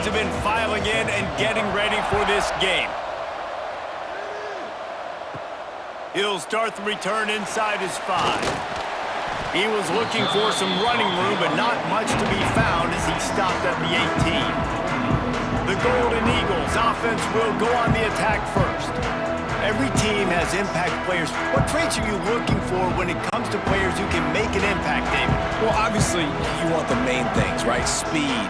have been filing in and getting ready for this game. He'll start the return inside his 5. He was looking for some running room, but not much to be found as he stopped at the 18. The Golden Eagles offense will go on the attack first. Every team has impact players. What traits are you looking for when it comes to players who can make an impact, David? Well, obviously, you want the main things, right? Speed,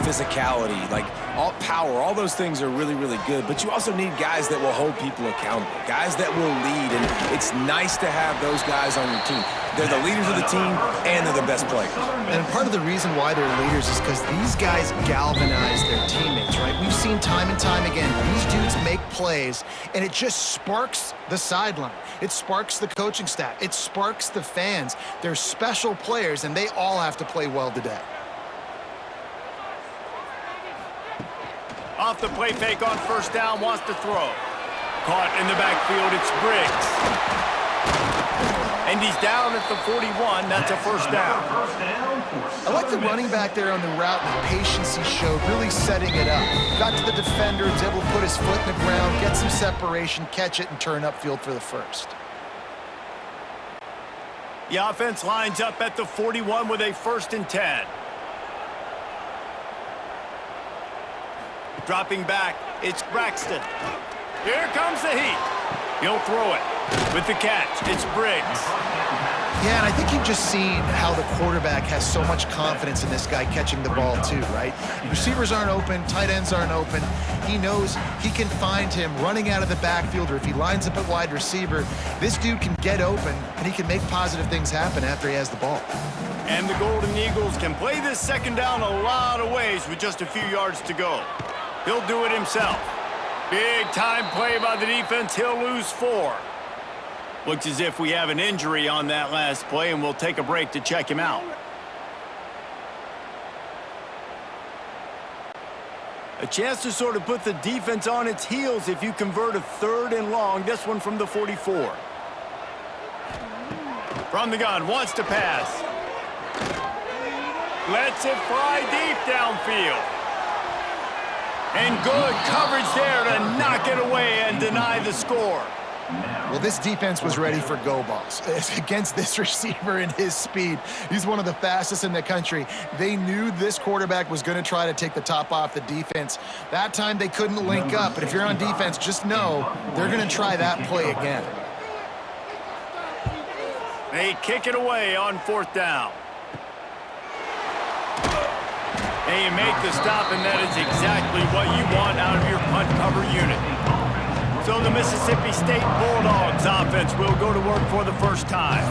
physicality, like all power, all those things are really, really good. But you also need guys that will hold people accountable, guys that will lead. And it's nice to have those guys on your team. They're the leaders of the team, and they're the best players. And part of the reason why they're leaders is because these guys galvanize their teammates, right? We've seen time and time again, these dudes make plays, and it just sparks the sideline. It sparks the coaching staff. It sparks the fans. They're special players, and they all have to play well today. Off the play fake on first down, wants to throw. Caught in the backfield, it's Briggs. And he's down at the 41. That's a first down. I like the running back there on the route and the patience he showed, really setting it up. Got to the defender, was able to put his foot in the ground, get some separation, catch it, and turn upfield for the first. The offense lines up at the 41 with a 1st and 10. Dropping back, it's Braxton. Here comes the heat. He'll throw it. With the catch, it's Briggs. Yeah, and I think you've just seen how the quarterback has so much confidence in this guy catching the ball too, right? Receivers aren't open, tight ends aren't open. He knows he can find him running out of the backfield, or if he lines up at wide receiver, this dude can get open, and he can make positive things happen after he has the ball. And the Golden Eagles can play this second down a lot of ways with just a few yards to go. He'll do it himself. Big time play by the defense. He'll lose 4. Looks as if we have an injury on that last play, and we'll take a break to check him out. A chance to sort of put the defense on its heels if you convert a 3rd and long. This one from the 44. From the gun, wants to pass. Lets it fly deep downfield. And good coverage there to knock it away and deny the score. Well, this defense was ready for go balls against this receiver and his speed. He's one of the fastest in the country. They knew this quarterback was going to try to take the top off the defense. That time they couldn't link up, but if you're on defense, just know they're going to try that play again. They kick it away on 4th down. And you make the stop, and that is exactly what you want out of your punt cover unit. So the Mississippi State Bulldogs offense will go to work for the first time.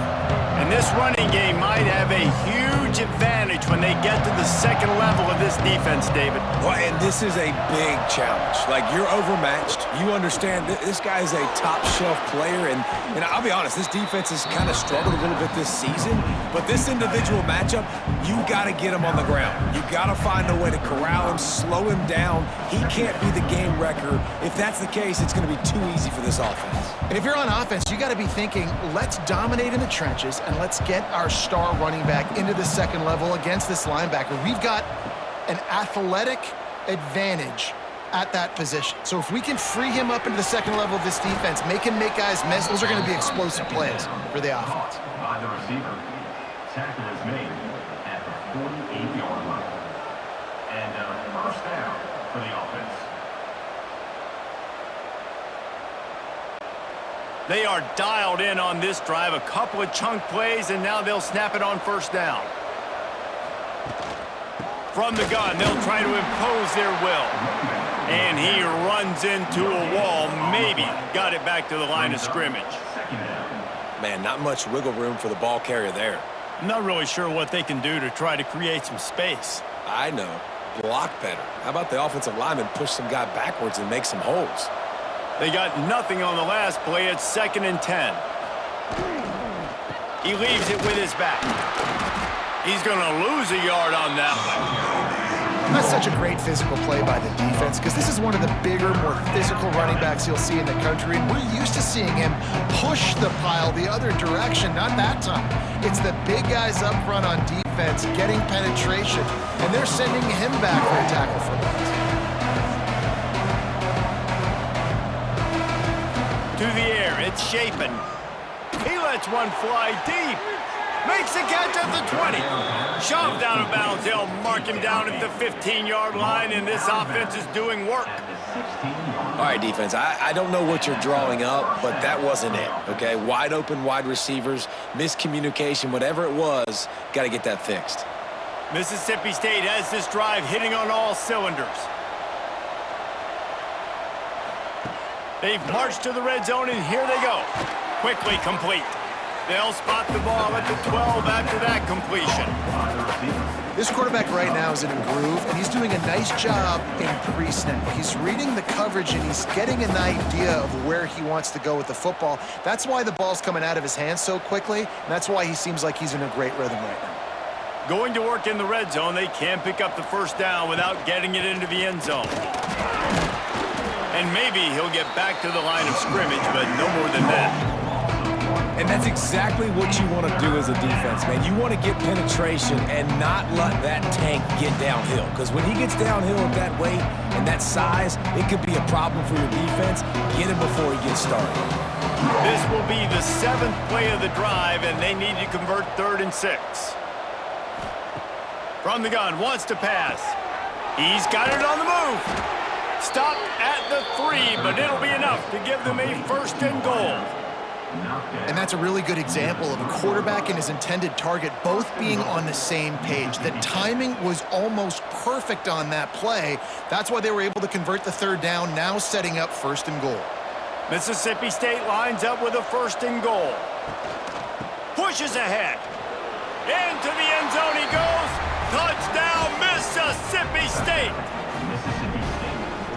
And this running game might have a huge advantage when they get to the second level of this defense, David. Well, and this is a big challenge. Like, you're overmatched. You understand this guy is a top-shelf player. And I'll be honest, this defense has kind of struggled a little bit this season. But this individual matchup, you got to get him on the ground. You got to find a way to corral him, slow him down. He can't be the game wrecker. If that's the case, it's going to be too easy for this offense. And if you're on offense, you got to be thinking, let's dominate in the trenches and let's get our star running back into the second level against this linebacker. We've got an athletic advantage at that position. So if we can free him up into the second level of this defense, make him make guys miss, those are going to be explosive plays for the offense. By the receiver, tackle is made at the 48-yard line. And first down for the offense. They are dialed in on this drive. A couple of chunk plays, and now they'll snap it on first down. From the gun, they'll try to impose their will. And he runs into a wall. Maybe got it back to the line of scrimmage. Man, not much wiggle room for the ball carrier there. I'm not really sure what they can do to try to create some space. I know. Block better. How about the offensive lineman push some guy backwards and make some holes? They got nothing on the last play. It's 2nd and 10. He leaves it with his back. He's going to lose a yard on that one. That's such a great physical play by the defense because this is one of the bigger, more physical running backs you'll see in the country. And we're used to seeing him push the pile the other direction. Not that time. It's the big guys up front on defense getting penetration, and they're sending him back for a tackle for loss. It's Shapen. He lets one fly deep. Makes the catch at the 20. Shoved out of bounds. They'll mark him down at the 15-yard line, and this offense is doing work. All right, defense, I don't know what you're drawing up, but that wasn't it, okay? Wide open wide receivers, miscommunication, whatever it was, got to get that fixed. Mississippi State has this drive hitting on all cylinders. They've marched to the red zone, and here they go. Quickly complete. They'll spot the ball at the 12 after that completion. This quarterback right now is in a groove, and he's doing a nice job in pre-snap. He's reading the coverage, and he's getting an idea of where he wants to go with the football. That's why the ball's coming out of his hands so quickly, and that's why he seems like he's in a great rhythm right now. Going to work in the red zone, they can't pick up the first down without getting it into the end zone. And maybe he'll get back to the line of scrimmage, but no more than that. And that's exactly what you want to do as a defense, man. You want to get penetration and not let that tank get downhill. Because when he gets downhill at that weight and that size, it could be a problem for your defense. Get him before he gets started. This will be the 7th play of the drive, and they need to convert 3rd and 6. From the gun, wants to pass. He's got it on the move. Stopped at the 3, but it'll be enough to give them a 1st and goal. And that's a really good example of a quarterback and his intended target both being on the same page. The timing was almost perfect on that play. That's why they were able to convert the 3rd down, now setting up 1st and goal. Mississippi State lines up with a 1st and goal. Pushes ahead. Into the end zone he goes. Touchdown, Mississippi State.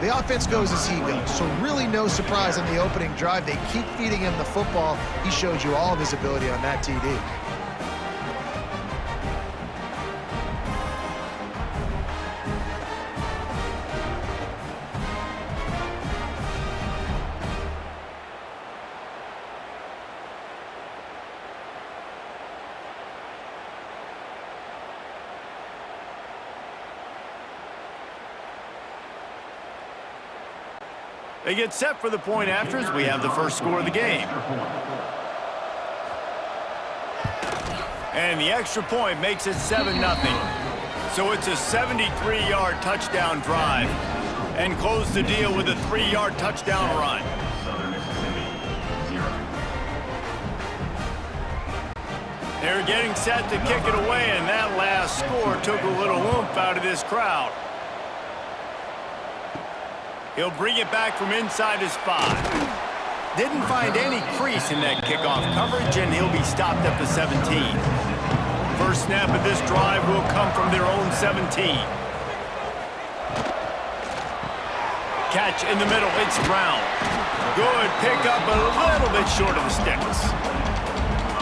The offense goes as he goes, so really no surprise on the opening drive. They keep feeding him the football. He showed you all of his ability on that TD. They get set for the point after as we have the first score of the game. And the extra point makes it 7-0. So it's a 73-yard touchdown drive. And close the deal with a 3-yard touchdown run. They're getting set to kick it away, and that last score took a little oomph out of this crowd. He'll bring it back from inside his 5. Didn't find any crease in that kickoff coverage, and he'll be stopped at the 17. First snap of this drive will come from their own 17. Catch in the middle, it's Brown. Good pickup, but a little bit short of the sticks.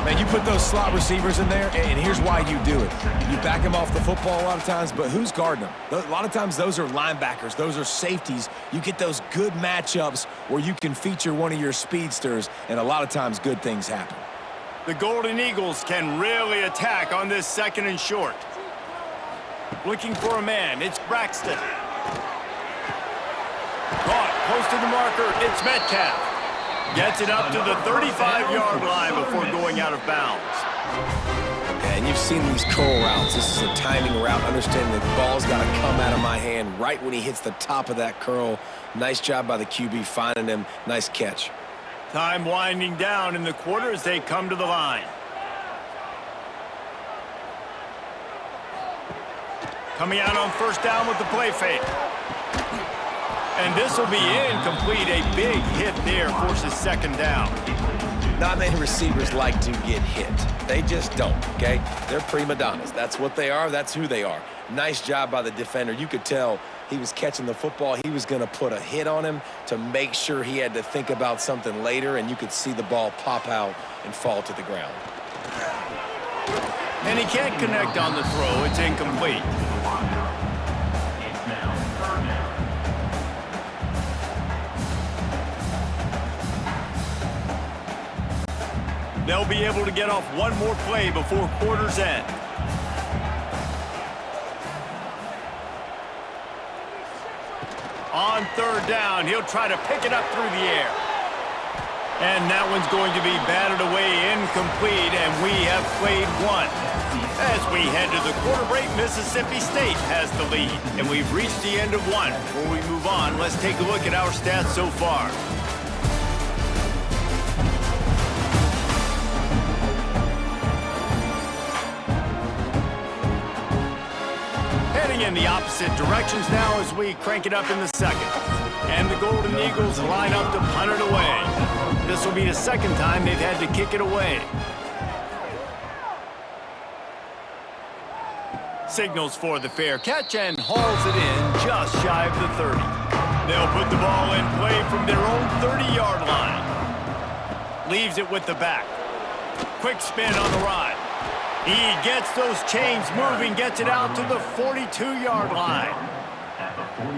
Man, you put those slot receivers in there, and here's why you do it. You back them off the football a lot of times, but who's guarding them? A lot of times those are linebackers. Those are safeties. You get those good matchups where you can feature one of your speedsters, and a lot of times good things happen. The Golden Eagles can really attack on this 2nd and short. Looking for a man. It's Braxton. Caught close to the marker. It's Metcalf. Gets it up to the 35-yard line before going out of bounds. And you've seen these curl routes. This is a timing route. Understand the ball's got to come out of my hand right when he hits the top of that curl. Nice job by the QB finding him. Nice catch. Time winding down in the quarter as they come to the line. Coming out on 1st down with the play fake. And this will be incomplete. A big hit there forces 2nd down. Not many receivers like to get hit. They just don't, okay? They're prima donnas. That's what they are. That's who they are. Nice job by the defender. You could tell he was catching the football. He was going to put a hit on him to make sure he had to think about something later, and you could see the ball pop out and fall to the ground. And he can't connect on the throw. It's incomplete. They'll be able to get off one more play before quarter's end. On 3rd down, he'll try to pick it up through the air. And that one's going to be batted away incomplete, and we have played one. As we head to the quarter break, Mississippi State has the lead, and we've reached the end of one. Before we move on, let's take a look at our stats so far. Heading in the opposite directions now as we crank it up in the second. And the Golden Eagles line up to punt it away. This will be the second time they've had to kick it away. Signals for the fair catch and hauls it in just shy of the 30. They'll put the ball in play from their own 30-yard line. Leaves it with the back. Quick spin on the ride. He gets those chains moving, gets it out to the 42-yard line.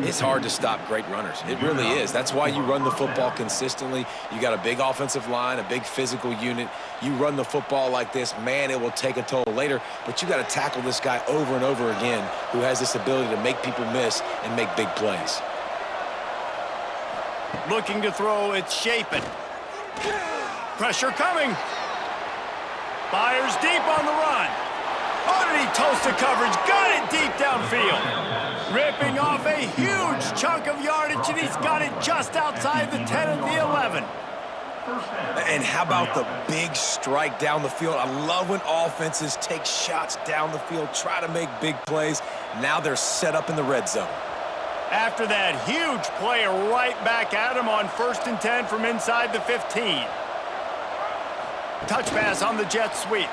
It's hard to stop great runners. It really is. That's why you run the football consistently. You got a big offensive line, a big physical unit. You run the football like this, man, it will take a toll later. But you got to tackle this guy over and over again who has this ability to make people miss and make big plays. Looking to throw, it's Shapen. Pressure coming. Fires deep on the run. Oh, did he toast the coverage? Got it deep downfield. Ripping off a huge chunk of yardage, and he's got it just outside the 10 of the 11. And how about the big strike down the field? I love when offenses take shots down the field, try to make big plays. Now they're set up in the red zone. After that huge play, right back at him on 1st and 10 from inside the 15. Touch pass on the jet sweep.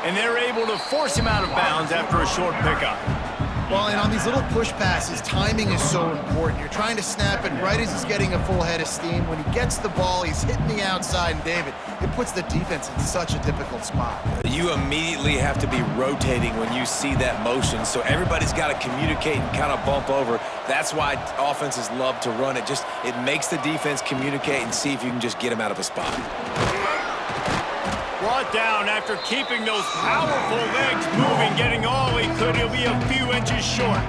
And they're able to force him out of bounds after a short pickup. Well, and on these little push passes, timing is so important. You're trying to snap it right as he's getting a full head of steam. When he gets the ball, he's hitting the outside, and David, it puts the defense in such a difficult spot. You immediately have to be rotating when you see that motion, so everybody's got to communicate and kind of bump over. That's why offenses love to run it. It makes the defense communicate and see if you can just get him out of a spot. Brought down after keeping those powerful legs moving, getting all he could. He'll be a few inches short.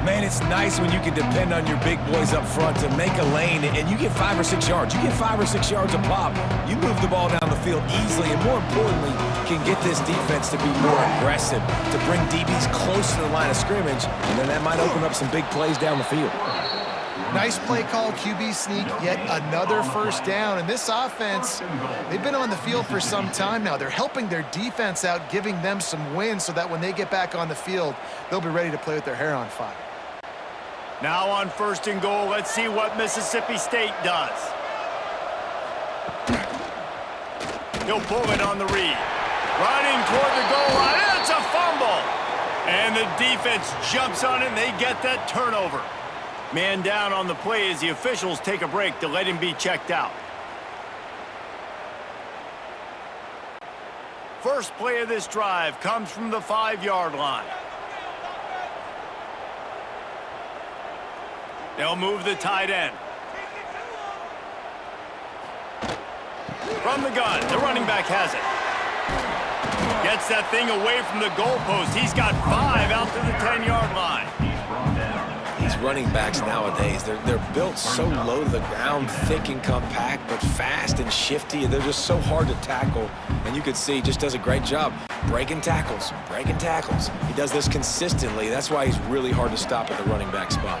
Man, it's nice when you can depend on your big boys up front to make a lane, and you get 5 or 6 yards. You get 5 or 6 yards a pop. You move the ball down the field easily, and more importantly, can get this defense to be more aggressive, to bring DBs close to the line of scrimmage, and then that might open up some big plays down the field. Nice play call, QB sneak, yet another first down. And this offense, they've been on the field for some time now. They're helping their defense out, giving them some wins so that when they get back on the field, they'll be ready to play with their hair on fire. Now on 1st and goal, let's see what Mississippi State does. He'll pull it on the read. Running toward the goal line, it's a fumble! And the defense jumps on it, and they get that turnover. Man down on the play as the officials take a break to let him be checked out. First play of this drive comes from the 5-yard line. They'll move the tight end. From the gun, the running back has it. Gets that thing away from the goalpost. He's got 5 out to the 10-yard line. These running backs nowadays, they're built so low to the ground, thick and compact, but fast and shifty. They're just so hard to tackle. And you can see he just does a great job breaking tackles, breaking tackles. He does this consistently. That's why he's really hard to stop at the running back spot.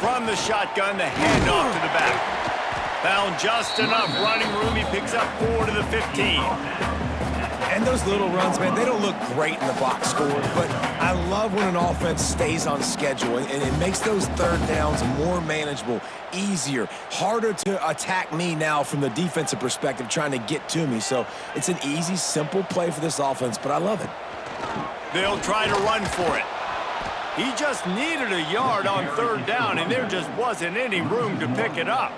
From the shotgun, the handoff to the back. Found just enough running room. He picks up 4 to the 15. And those little runs, man, they don't look great in the box score, but I love when an offense stays on schedule, and it makes those third downs more manageable, easier, harder to attack me now from the defensive perspective trying to get to me. So it's an easy, simple play for this offense, but I love it. They'll try to run for it. He just needed a yard on 3rd down, and there just wasn't any room to pick it up.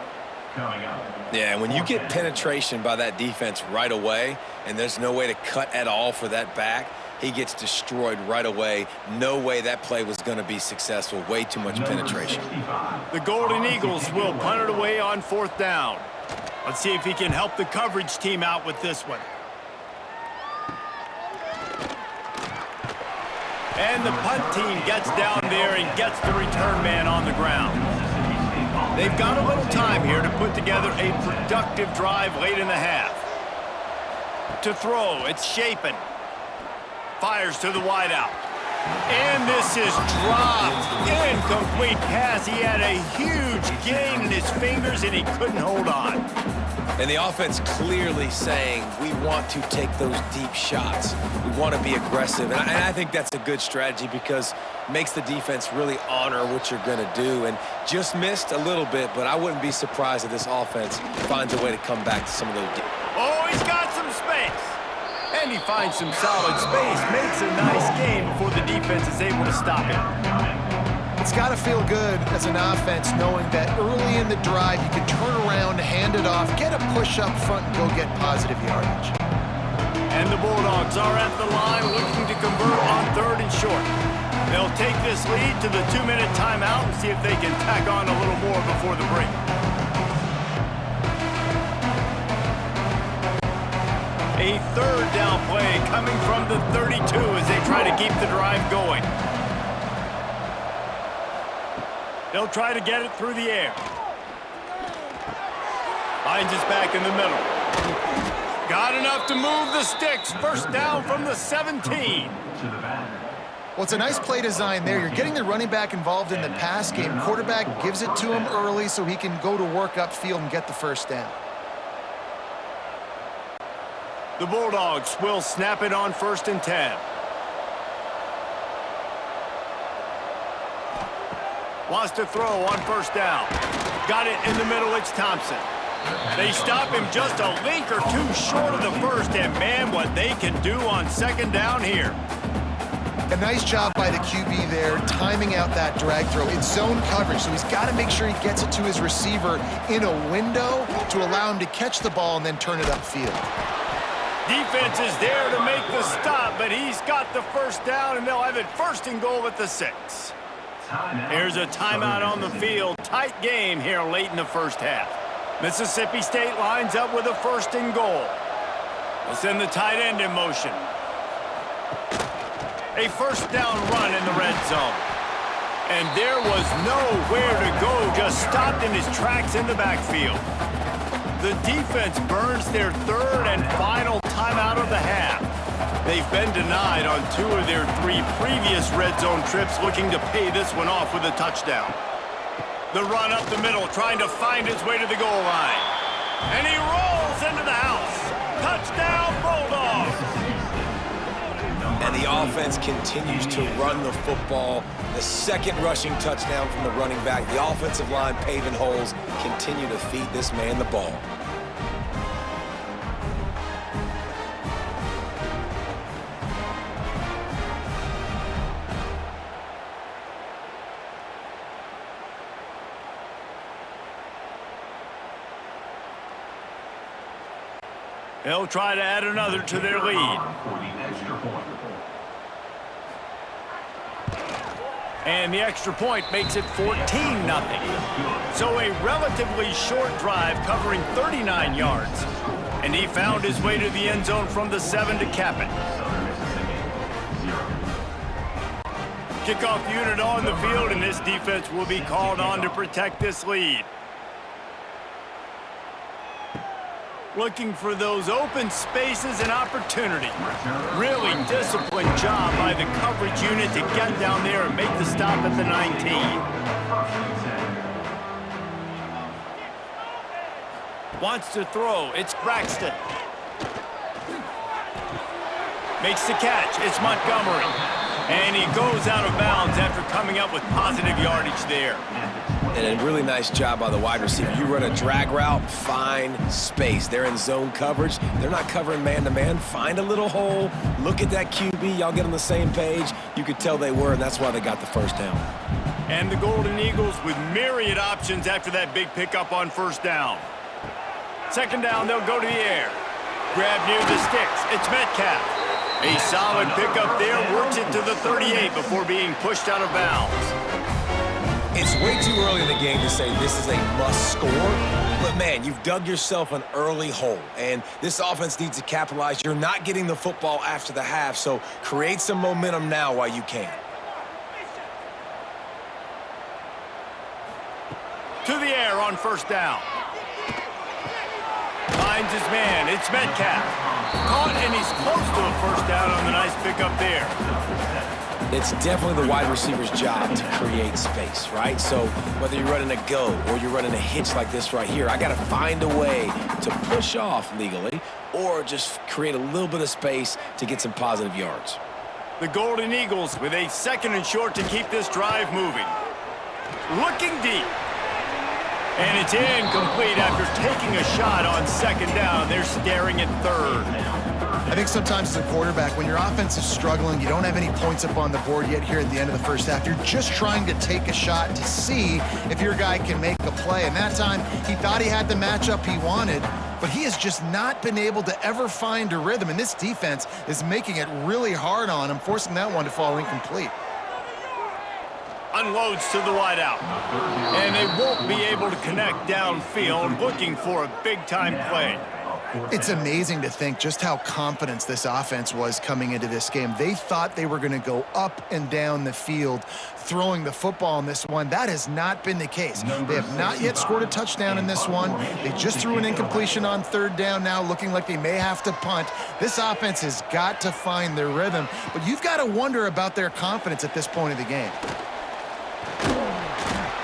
Yeah, when you get penetration by that defense right away, and there's no way to cut at all for that back, he gets destroyed right away. No way that play was going to be successful. Way too much penetration. The Golden Eagles will punt it away on 4th down. Let's see if he can help the coverage team out with this one. And the punt team gets down there and gets the return man on the ground. They've got a little time here to put together a productive drive late in the half. To throw, it's Shapen. Fires to the wideout. And this is dropped. Incomplete pass. He had a huge gain in his fingers, and he couldn't hold on. And the offense clearly saying, we want to take those deep shots. We want to be aggressive. And I think that's a good strategy because it makes the defense really honor what you're going to do. And just missed a little bit, but I wouldn't be surprised if this offense finds a way to come back to some of those. Oh, he's got some space. And he finds some solid space. Makes a nice game before the defense is able to stop him. It's got to feel good as an offense knowing that early in the drive you can turn around, hand it off, get a push up front, and go get positive yardage. And the Bulldogs are at the line looking to convert on 3rd and short. They'll take this lead to the 2-minute timeout and see if they can tack on a little more before the break. A 3rd down play coming from the 32 as they try to keep the drive going. They'll try to get it through the air. Finds us back in the middle. Got enough to move the sticks. 1st down from the 17. Well, it's a nice play design there. You're getting the running back involved in the pass game. Quarterback gives it to him early so he can go to work upfield and get the 1st down. The Bulldogs will snap it on 1st and 10. Wants to throw on 1st down. Got it in the middle, it's Thompson. They stop him just a link or two short of the 1st, and man, what they can do on 2nd down here. A nice job by the QB there, timing out that drag throw. It's zone coverage, so he's got to make sure he gets it to his receiver in a window to allow him to catch the ball and then turn it upfield. Defense is there to make the stop, but he's got the 1st down, and they'll have it 1st and goal at the 6. Here's a timeout on the field. Tight game here late in the 1st half. Mississippi State lines up with a 1st and goal. They'll send the tight end in motion. A 1st down run in the red zone. And there was nowhere to go, just stopped in his tracks in the backfield. The defense burns their 3rd and final timeout of the half. They've been denied on 2 of their 3 previous red zone trips, looking to pay this one off with a touchdown. The run up the middle, trying to find his way to the goal line. And he rolls into the house. Touchdown, Bulldogs! And the offense continues to run the football. The 2nd rushing touchdown from the running back. The offensive line paving holes, continue to feed this man the ball. They'll try to add another to their lead. And the extra point makes it 14-0. So a relatively short drive covering 39 yards. And he found his way to the end zone from the 7 to cap it. Kickoff unit on the field, and this defense will be called on to protect this lead. Looking for those open spaces and opportunity. Really disciplined job by the coverage unit to get down there and make the stop at the 19. Wants to throw. It's Braxton. Makes the catch. It's Montgomery. And he goes out of bounds after coming up with positive yardage there. And a really nice job by the wide receiver. You run a drag route, find space. They're in zone coverage. They're not covering man-to-man. Find a little hole. Look at that QB. Y'all get on the same page. You could tell they were, and that's why they got the 1st down. And the Golden Eagles with myriad options after that big pickup on 1st down. 2nd down, they'll go to the air. Grab near the sticks. It's Metcalf. A solid pickup there. Works it to the 38 before being pushed out of bounds. It's way too early in the game to say this is a must score, but man, you've dug yourself an early hole, and this offense needs to capitalize. You're not getting the football after the half, so create some momentum now while you can. To the air on first down. Finds his man. It's Metcalf. Caught, and he's close to a first down on the nice pickup there. It's definitely the wide receiver's job to create space, right? So whether you're running a go or you're running a hitch like this right here, I got to find a way to push off legally or just create a little bit of space to get some positive yards. The Golden Eagles with a 2nd and short to keep this drive moving. Looking deep. And it's incomplete after taking a shot on 2nd down. They're staring at 3rd. I think sometimes as a quarterback, when your offense is struggling, you don't have any points up on the board yet here at the end of the first half. You're just trying to take a shot to see if your guy can make a play. And that time, he thought he had the matchup he wanted, but he has just not been able to ever find a rhythm. And this defense is making it really hard on him, forcing that one to fall incomplete. Unloads to the wideout. And they won't be able to connect downfield, looking for a big-time play. It's amazing to think just how confident this offense was coming into this game. They thought they were going to go up and down the field throwing the football in this one. That has not been the case. They have not yet scored a touchdown in this one. They just threw an incompletion on 3rd down now, looking like they may have to punt. This offense has got to find their rhythm, but you've got to wonder about their confidence at this point of the game.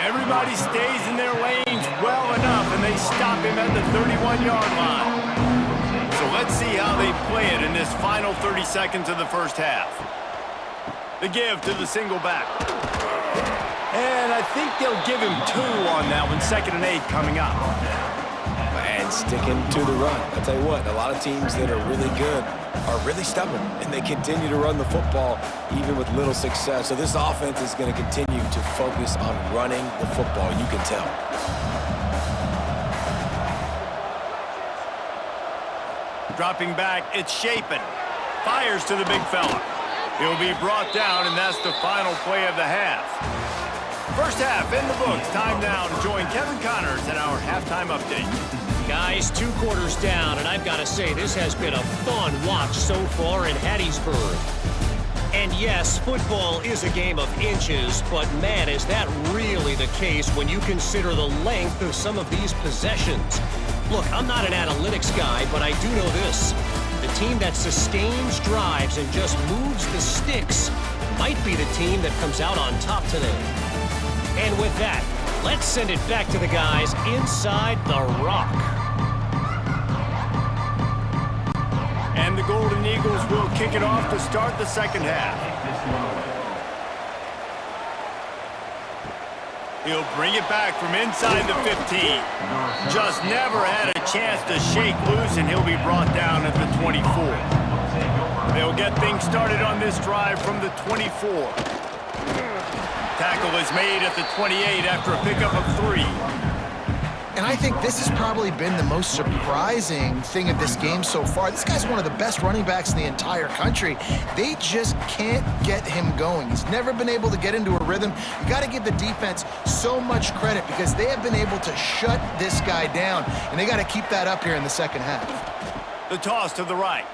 Everybody stays in their lanes well enough, and they stop him at the 31-yard line. So let's see how they play it in this final 30 seconds of the first half. The give to the single back. And I think they'll give him 2 on that one. 2nd and 8 coming up. And sticking to the run. I'll tell you what, a lot of teams that are really good are really stubborn, and they continue to run the football even with little success. So this offense is going to continue to focus on running the football, you can tell. Dropping back, it's Shapen. Fires to the big fella. He'll be brought down, and that's the final play of the half. First half in the books. Time now to join Kevin Connors in our halftime update. Guys, 2 quarters down, and I've got to say, this has been a fun watch so far in Hattiesburg. And yes, football is a game of inches, but man, is that really the case when you consider the length of some of these possessions. Look, I'm not an analytics guy, but I do know this. The team that sustains drives and just moves the sticks might be the team that comes out on top today. And with that, let's send it back to the guys inside the Rock. And the Golden Eagles will kick it off to start the second half. He'll bring it back from inside the 15. Just never had a chance to shake loose, and he'll be brought down at the 24. They'll get things started on this drive from the 24. Tackle is made at the 28 after a pickup of 3. And I think this has probably been the most surprising thing of this game so far. This guy's one of the best running backs in the entire country. They just can't get him going. He's never been able to get into a rhythm. You got to give the defense so much credit because they have been able to shut this guy down, and they got to keep that up here in the second half. The toss to the right.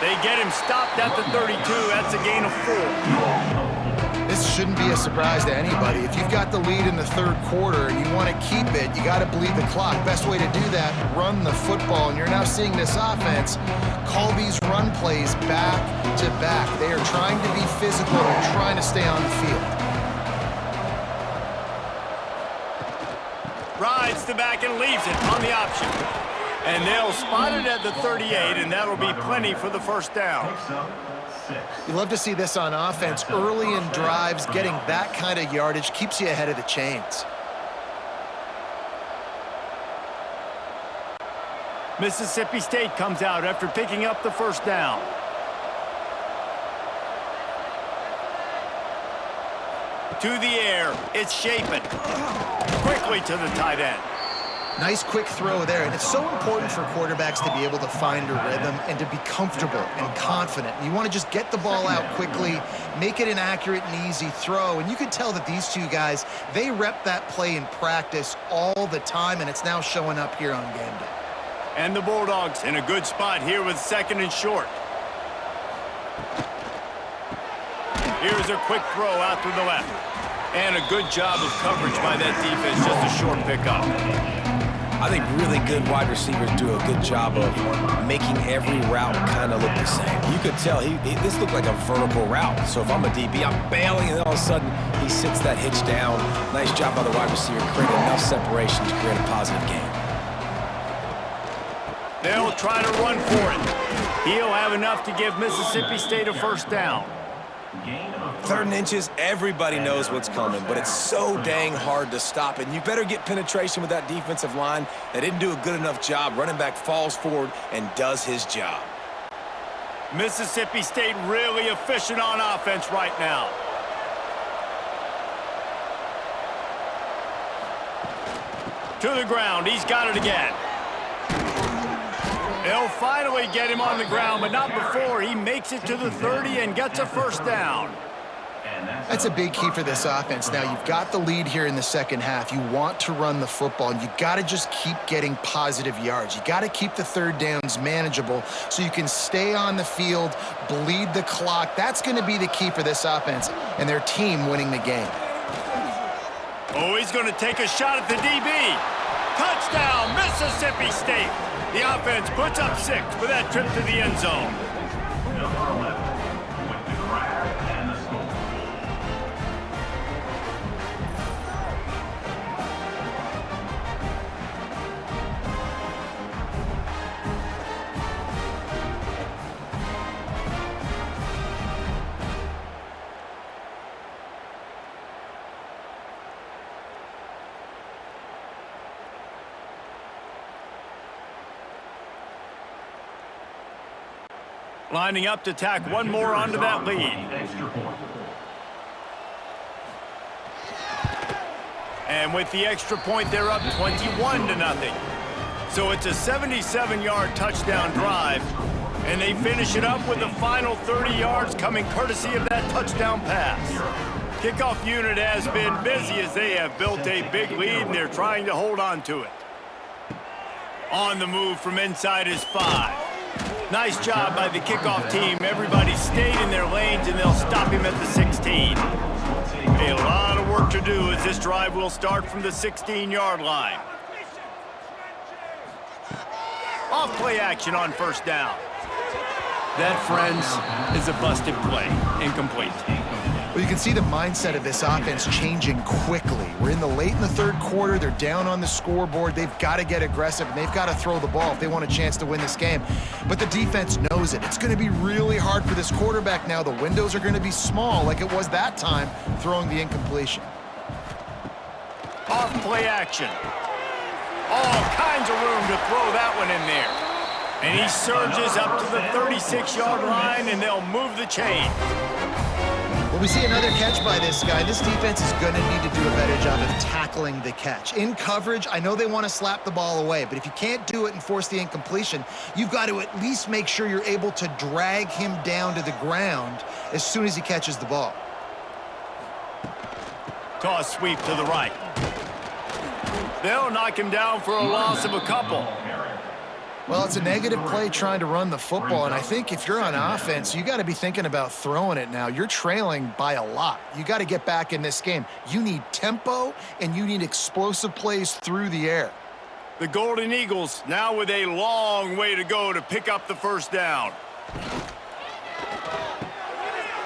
They get him stopped at the 32. That's a gain of 4. This shouldn't be a surprise to anybody. If you've got the lead in the 3rd quarter and you want to keep it, you got to bleed the clock. Best way to do that, run the football. And you're now seeing this offense call these run plays back to back. They are trying to be physical and trying to stay on the field. Rides the back and leaves it on the option. And they'll spot it at the 38, and that'll be plenty for the first down. You love to see this on offense. Early in drives, getting that kind of yardage keeps you ahead of the chains. Mississippi State comes out after picking up the first down. To the air, it's Shapen. Quickly to the tight end. Nice quick throw there, and it's so important for quarterbacks to be able to find a rhythm and to be comfortable and confident. You want to just get the ball out quickly, make it an accurate and easy throw, and you can tell that these two guys, they rep that play in practice all the time, and it's now showing up here on game day. And the Bulldogs in a good spot here with 2nd and short. Here's a quick throw out to the left. And a good job of coverage by that defense, just a short pickup. I think really good wide receivers do a good job of making every route kind of look the same. You could tell this looked like a vertical route. So if I'm a DB, I'm bailing, and then all of a sudden he sits that hitch down. Nice job by the wide receiver, creating enough separation to create a positive game. They'll try to run for it. He'll have enough to give Mississippi State a first down. 3rd and inches, everybody knows what's coming, but it's so dang hard to stop, and you better get penetration with that defensive line. They didn't do a good enough job. Running back falls forward and does his job. Mississippi State really efficient on offense right now. To the ground, he's got it again. They'll finally get him on the ground, but not before he makes it to the 30 and gets a first down. That's a big key for this offense. Now, you've got the lead here in the second half. You want to run the football, and you got to just keep getting positive yards. You got to keep the 3rd downs manageable so you can stay on the field, bleed the clock. That's going to be the key for this offense and their team winning the game. Oh, he's going to take a shot at the DB. Touchdown, Mississippi State. The offense puts up 6 with that trip to the end zone. Number 11 with the grab and the score. Lining up to tack one more onto that lead. Extra point. And with the extra point, they're up 21-0. So it's a 77-yard touchdown drive, and they finish it up with the final 30 yards coming courtesy of that touchdown pass. Kickoff unit has been busy as they have built a big lead, and they're trying to hold on to it. On the move from inside his 5. Nice job by the kickoff team. Everybody stayed in their lanes, and they'll stop him at the 16. A lot of work to do as this drive will start from the 16-yard line. Off play action on first down. That, friends, is a busted play. Incomplete. Well, you can see the mindset of this offense changing quickly. We're in the 3rd quarter. They're down on the scoreboard. They've got to get aggressive, and they've got to throw the ball if they want a chance to win this game. But the defense knows it. It's going to be really hard for this quarterback now. The windows are going to be small like it was that time throwing the incompletion. Off play action. All kinds of room to throw that one in there. And he surges up to the 36-yard line, and they'll move the chain. Well, we see another catch by this guy. This defense is going to need to do a better job of tackling the catch. In coverage, I know they want to slap the ball away, but if you can't do it and force the incompletion, you've got to at least make sure you're able to drag him down to the ground as soon as he catches the ball. Toss sweep to the right. They'll knock him down for a loss of a couple. Well, it's a negative play trying to run the football, and I think if you're on offense, you got to be thinking about throwing it now. You're trailing by a lot. You got to get back in this game. You need tempo, and you need explosive plays through the air. The Golden Eagles now with a long way to go to pick up the first down.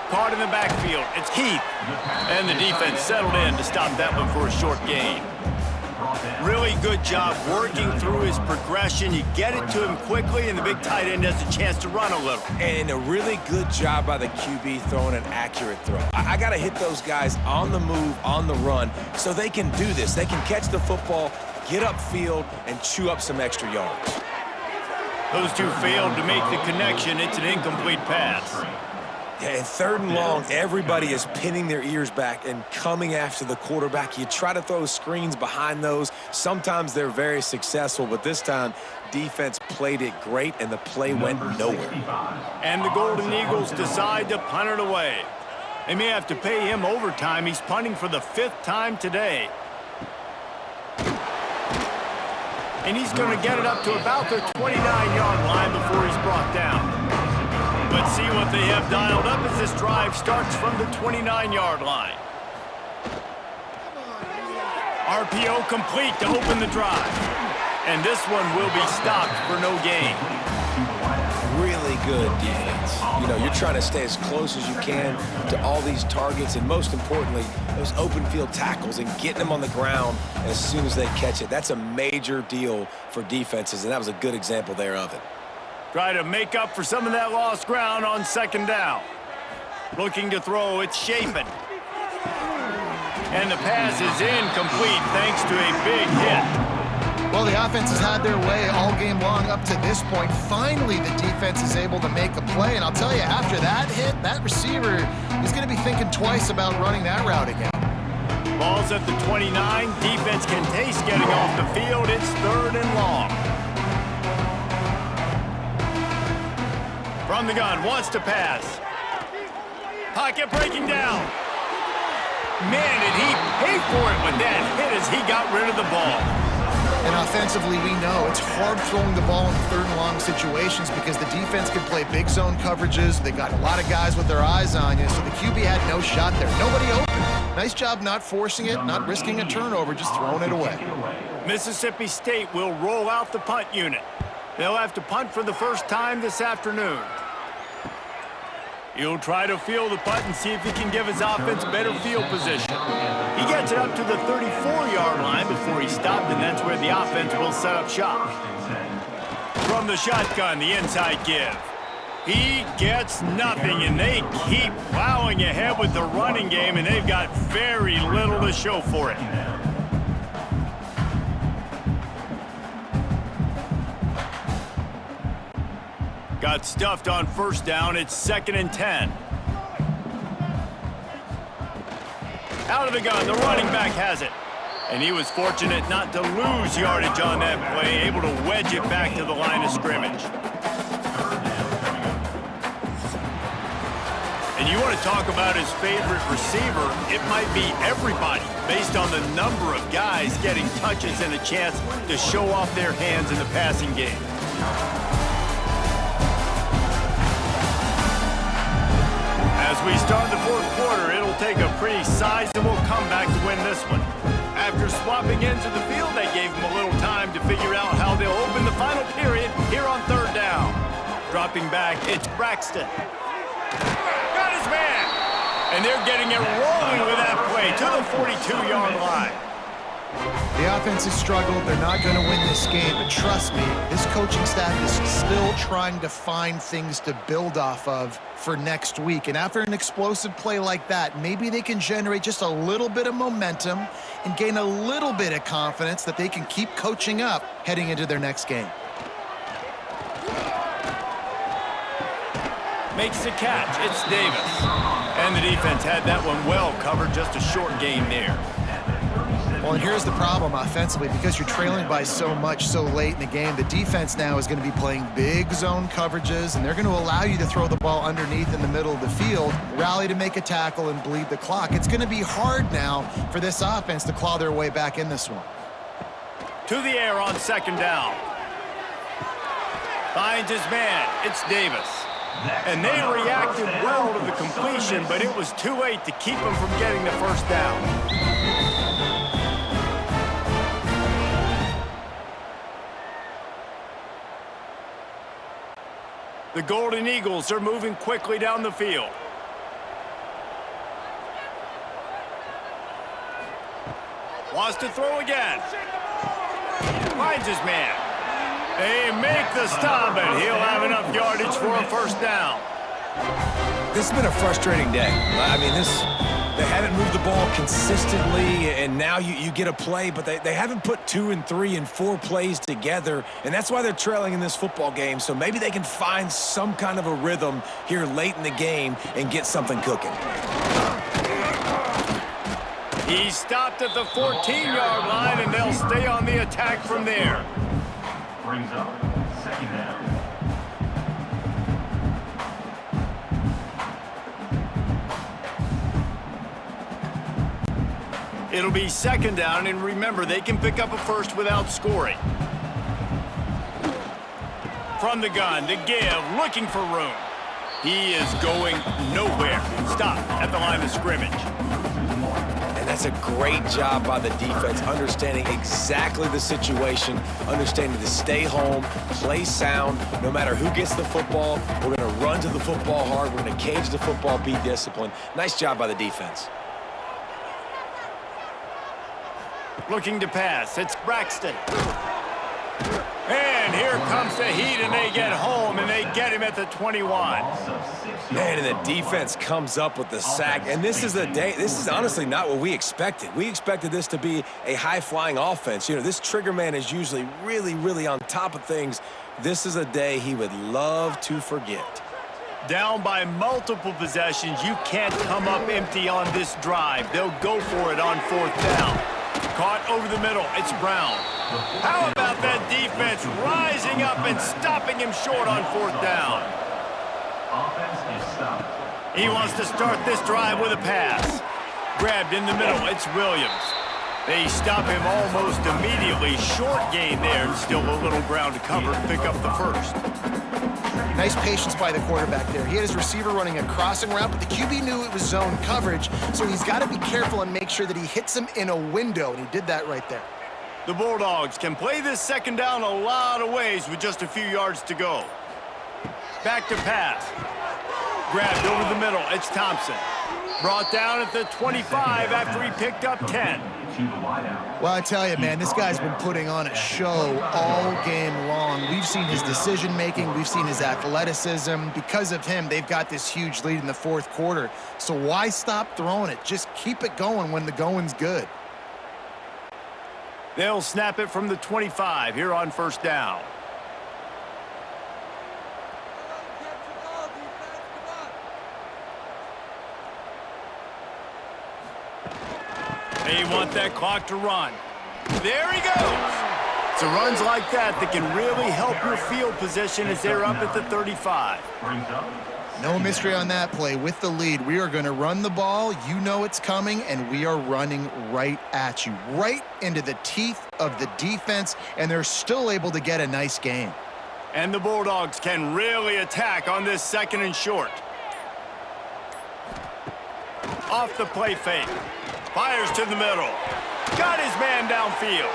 Caught in the backfield. It's Heath. And the defense settled in to stop that one for a short gain. Really good job working through his progression. You get it to him quickly, and the big tight end has a chance to run a little. And a really good job by the QB throwing an accurate throw. I got to hit those guys on the move, on the run, so they can do this. They can catch the football, get upfield, and chew up some extra yards. Those two failed to make the connection. It's an incomplete pass. Yeah, and 3rd and long, everybody is pinning their ears back and coming after the quarterback. You try to throw screens behind those. Sometimes they're very successful, but this time, defense played it great, and the play went nowhere. And the Golden Eagles decide to punt it away. They may have to pay him overtime. He's punting for the 5th time today. And he's going to get it up to about the 29-yard line before he's brought down. Let's see what they have dialed up as this drive starts from the 29-yard line. RPO complete to open the drive. And this one will be stopped for no gain. Really good defense. You know, you're trying to stay as close as you can to all these targets, and most importantly, those open field tackles and getting them on the ground as soon as they catch it. That's a major deal for defenses, and that was a good example there of it. Try to make up for some of that lost ground on second down. Looking to throw, it's Chapin. And the pass is incomplete thanks to a big hit. Well, the offense has had their way all game long up to this point. Finally, the defense is able to make a play. And I'll tell you, after that hit, that receiver is going to be thinking twice about running that route again. Ball's at the 29. Defense can taste getting off the field. It's 3rd and long. From the gun, wants to pass. Pocket breaking down. Man, did he pay for it with that hit as he got rid of the ball. And offensively, we know it's hard throwing the ball in 3rd and long situations because the defense can play big zone coverages. They got a lot of guys with their eyes on you, so the QB had no shot there. Nobody open. Nice job not forcing it, not risking a turnover, just throwing it away. Mississippi State will roll out the punt unit. They'll have to punt for the first time this afternoon. He'll try to field the punt and see if he can give his offense better field position. He gets it up to the 34-yard line before he stopped, and that's where the offense will set up shop. From the shotgun, the inside give. He gets nothing, and they keep plowing ahead with the running game, and they've got very little to show for it. Got stuffed on first down. It's 2nd and 10. Out of the gun, the running back has it. And he was fortunate not to lose yardage on that play, able to wedge it back to the line of scrimmage. And you want to talk about his favorite receiver, it might be everybody, based on the number of guys getting touches and a chance to show off their hands in the passing game. As we start the 4th quarter, it'll take a pretty sizable comeback to win this one. After swapping into the field, they gave him a little time to figure out how they'll open the final period here on 3rd down. Dropping back, it's Braxton. Got his man! And they're getting it rolling with that play to the 42-yard line. The offense has struggled. They're not going to win this game, but trust me, this coaching staff is still trying to find things to build off of for next week. And after an explosive play like that, maybe they can generate just a little bit of momentum and gain a little bit of confidence that they can keep coaching up heading into their next game. Makes the catch. It's Davis. And the defense had that one well covered, just a short gain there. Well, and here's the problem offensively. Because you're trailing by so much so late in the game, the defense now is going to be playing big zone coverages, and they're going to allow you to throw the ball underneath in the middle of the field, rally to make a tackle, and bleed the clock. It's going to be hard now for this offense to claw their way back in this one. To the air on 2nd down. Finds his man. It's Davis. And they reacted well to the completion, but it was too late to keep them from getting the first down. The Golden Eagles are moving quickly down the field. Wants to throw again. Finds his man. They make the stop, and he'll have enough yardage for a first down. This has been a frustrating day. I mean, they haven't moved the ball consistently, and now you get a play, but they haven't put 2 and 3 and 4 plays together, and that's why they're trailing in this football game. So maybe they can find some kind of a rhythm here late in the game and get something cooking. He stopped at the 14-yard line, and they'll stay on the attack from there. Brings up 2nd down. It'll be 2nd down, and remember, they can pick up a first without scoring. From the gun, the give, looking for room. He is going nowhere. Stop at the line of scrimmage. And That's a great job by the defense, understanding exactly the situation, understanding to stay home, play sound. No matter who gets the football, we're going to run to the football hard. We're going to cage the football, be disciplined. Nice job by the defense. Looking to pass. It's Braxton. And here comes the heat, and they get home, and they get him at the 21. Man, and the defense comes up with the sack. And this is honestly not what we expected. We expected this to be a high-flying offense. You know, this trigger man is usually really, really on top of things. This is a day he would love to forget. Down by multiple possessions, you can't come up empty on this drive. They'll go for it on 4th down. Caught over the middle. It's Brown. How about that defense rising up and stopping him short on 4th down? Offense is stopped. He wants to start this drive with a pass. Grabbed in the middle. It's Williams. They stop him almost immediately. Short gain there, and still a little ground to cover to pick up the first. Nice patience by the quarterback there. He had his receiver running a crossing route, but the QB knew it was zone coverage, so he's got to be careful and make sure that he hits him in a window, and he did that right there. The Bulldogs can play this 2nd down a lot of ways with just a few yards to go. Back to pass. Grabbed over the middle. It's Thompson. Brought down at the 25 after he picked up 10. Well, I tell you, man, this guy's been putting on a show all game long. We've seen his decision-making. We've seen his athleticism. Because of him, they've got this huge lead in the 4th quarter. So why stop throwing it? Just keep it going when the going's good. They'll snap it from the 25 here on 1st down. They want that clock to run. There he goes. So runs like that can really help your field position as they're up at the 35. No mystery on that play. With the lead, we are going to run the ball. You know it's coming, and we are running right at you, right into the teeth of the defense, and they're still able to get a nice gain. And the Bulldogs can really attack on this 2nd and short. Off the play fake. Fires to the middle. Got his man downfield.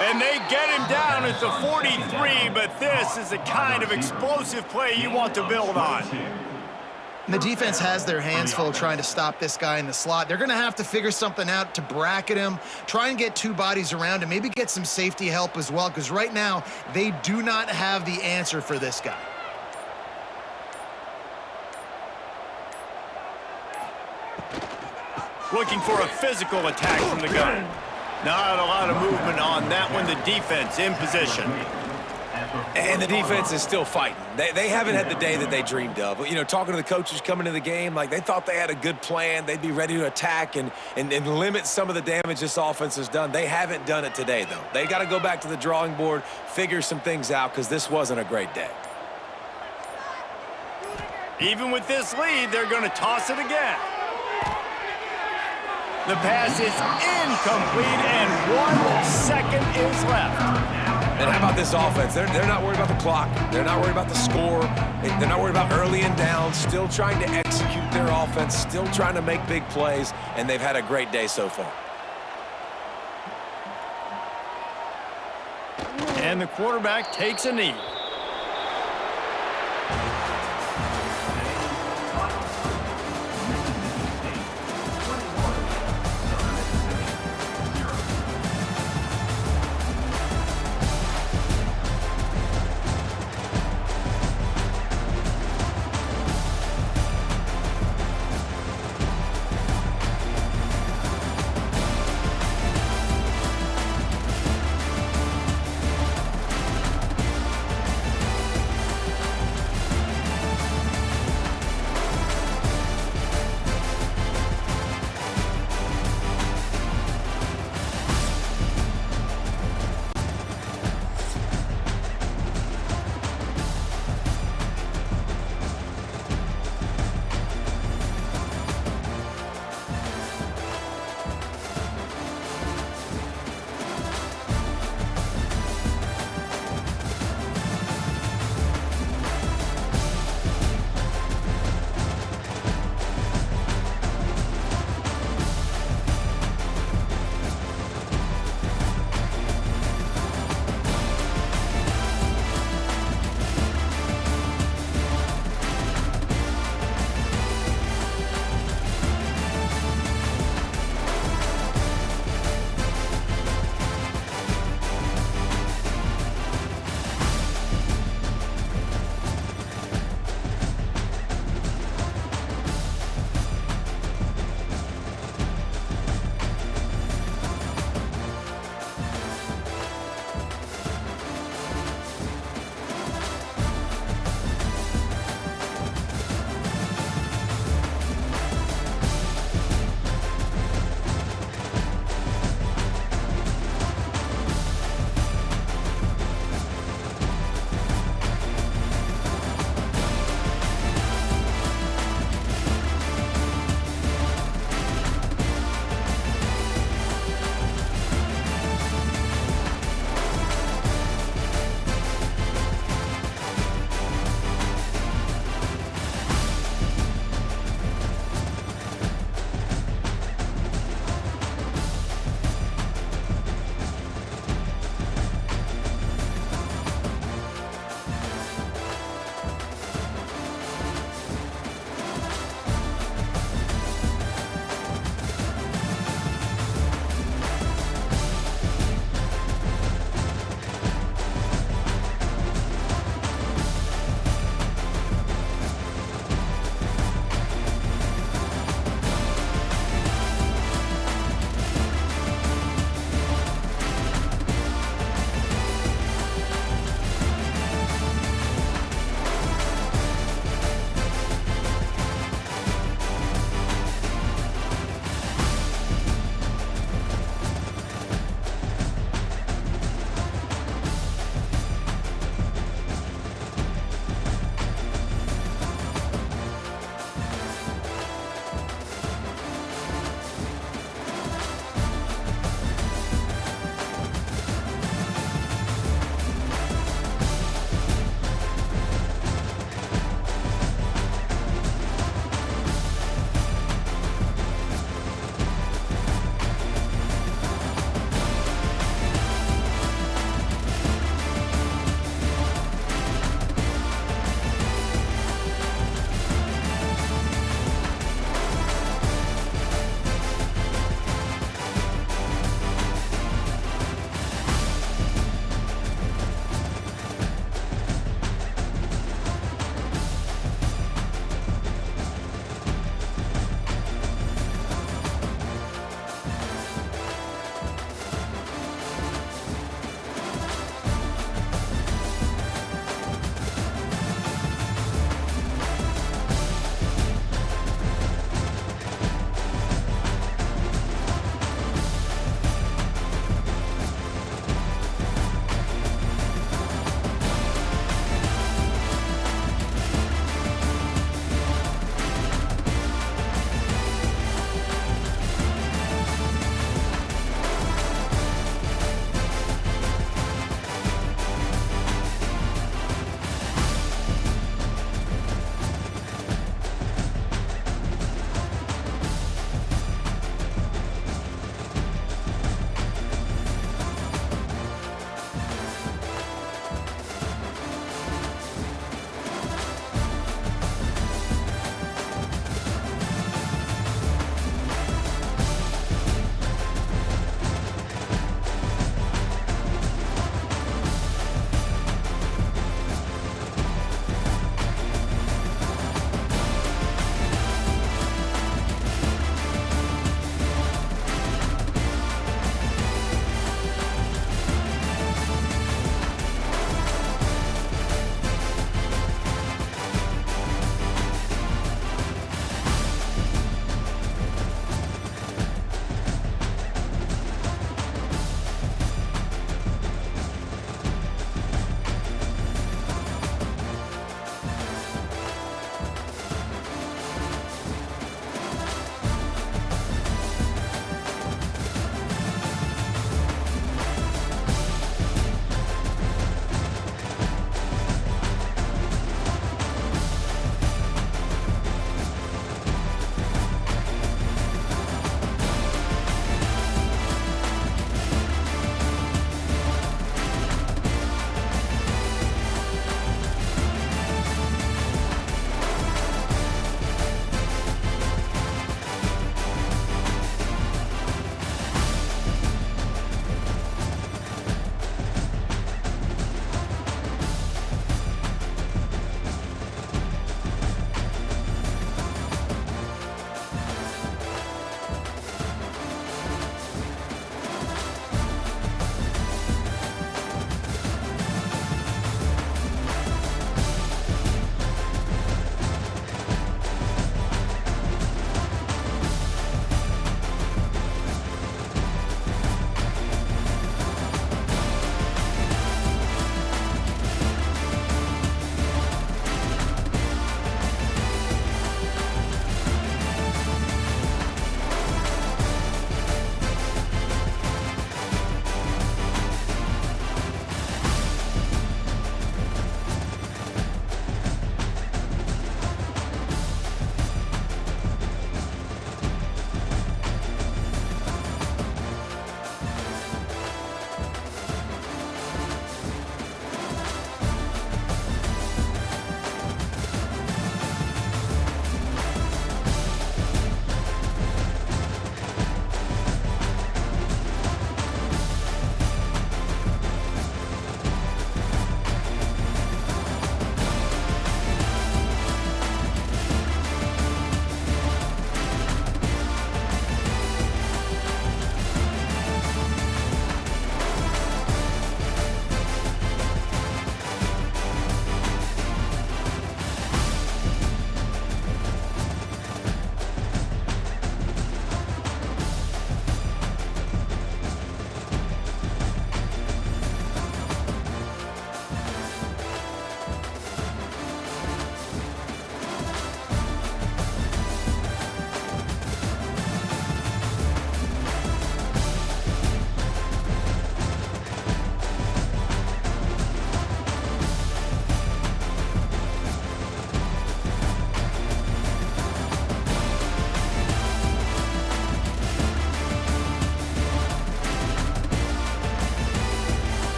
And they get him down at the 43, but this is the kind of explosive play you want to build on. And the defense has their hands full trying to stop this guy in the slot. They're going to have to figure something out to bracket him, try and get 2 bodies around him, maybe get some safety help as well, because right now they do not have the answer for this guy. Looking for a physical attack from the gun. Not a lot of movement on that one. The defense in position. And the defense is still fighting. They haven't had the day that they dreamed of. You know, talking to the coaches coming into the game, like they thought they had a good plan. They'd be ready to attack and limit some of the damage this offense has done. They haven't done it today, though. They got to go back to the drawing board, figure some things out, because this wasn't a great day. Even with this lead, they're going to toss it again. The pass is incomplete, and 1 second is left. And how about this offense? They're not worried about the clock. They're not worried about the score. They're not worried about early and down. Still trying to execute their offense. Still trying to make big plays. And they've had a great day so far. And the quarterback takes a knee.